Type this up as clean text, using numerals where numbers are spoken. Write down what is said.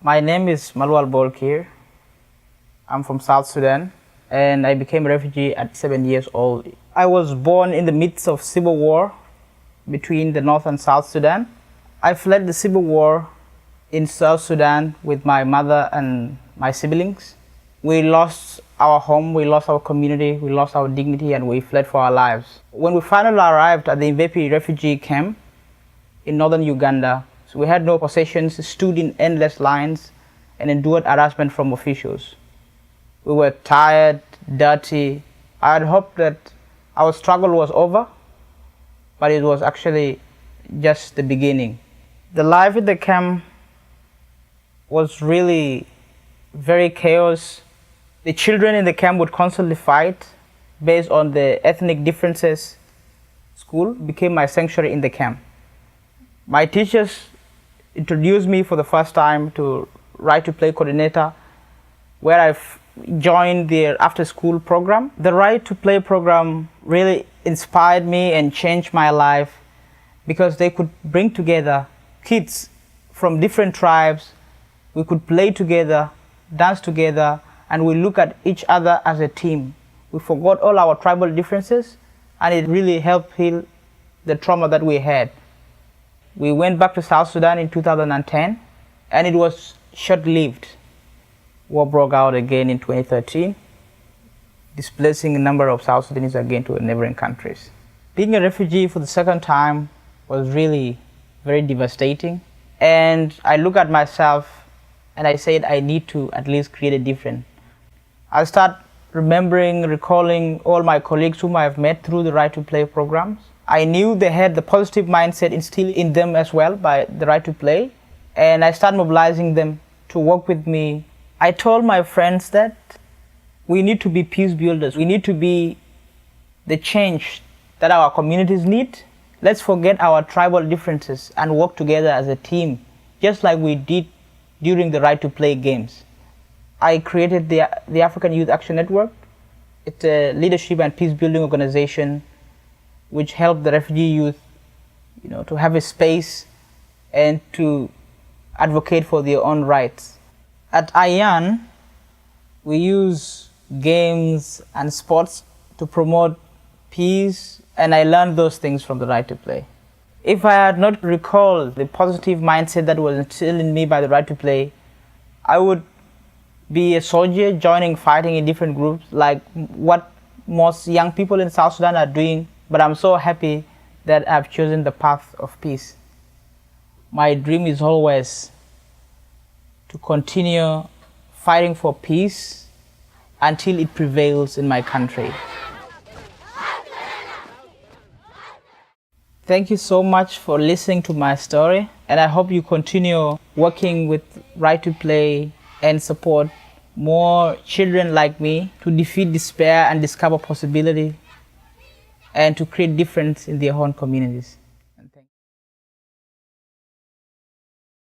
My name is Malual. I'm from South Sudan and I became a refugee at 7 years old. I was born in the midst of civil war between the North and South Sudan. I fled the civil war in South Sudan with my mother and my siblings. We lost our home, we lost our community, we lost our dignity, and we fled for our lives. When we finally arrived at the Mvepi refugee camp in northern Uganda, so we had no possessions, stood in endless lines, and endured harassment from officials. We were tired, dirty. I had hoped that our struggle was over, but it was actually just the beginning. The life in the camp was really very chaos. The children in the camp would constantly fight based on the ethnic differences. School became my sanctuary in the camp. My teachers introduced me for the first time to Right to Play coordinator, where I've joined their after-school program. The Right to Play program really inspired me and changed my life because they could bring together kids from different tribes. We could play together, dance together, and we look at each other as a team. We forgot all our tribal differences, and it really helped heal the trauma that we had. We went back to South Sudan in 2010, and it was short-lived. War broke out again in 2013, displacing a number of South Sudanese again to neighboring countries. Being a refugee for the second time was really very devastating, and I look at myself and I said I need to at least create a difference. I start recalling all my colleagues whom I have met through the Right to Play programs. I knew they had the positive mindset instilled in them as well by the Right to Play, and I started mobilizing them to work with me. I told my friends that we need to be peace builders. We need to be the change that our communities need. Let's forget our tribal differences and work together as a team, just like we did during the Right to Play games. I created the African Youth Action Network. It's a leadership and peace building organization which helped the refugee youth, to have a space and to advocate for their own rights. At IAN, we use games and sports to promote peace, and I learned those things from the Right to Play. If I had not recalled the positive mindset that was instilled in me by the Right to Play, I would be a soldier fighting in different groups like what most young people in South Sudan are doing, but I'm so happy that I've chosen the path of peace. My dream is always to continue fighting for peace until it prevails in my country. Thank you so much for listening to my story, and I hope you continue working with Right to Play and support more children like me to defeat despair and discover possibility and to create difference in their own communities.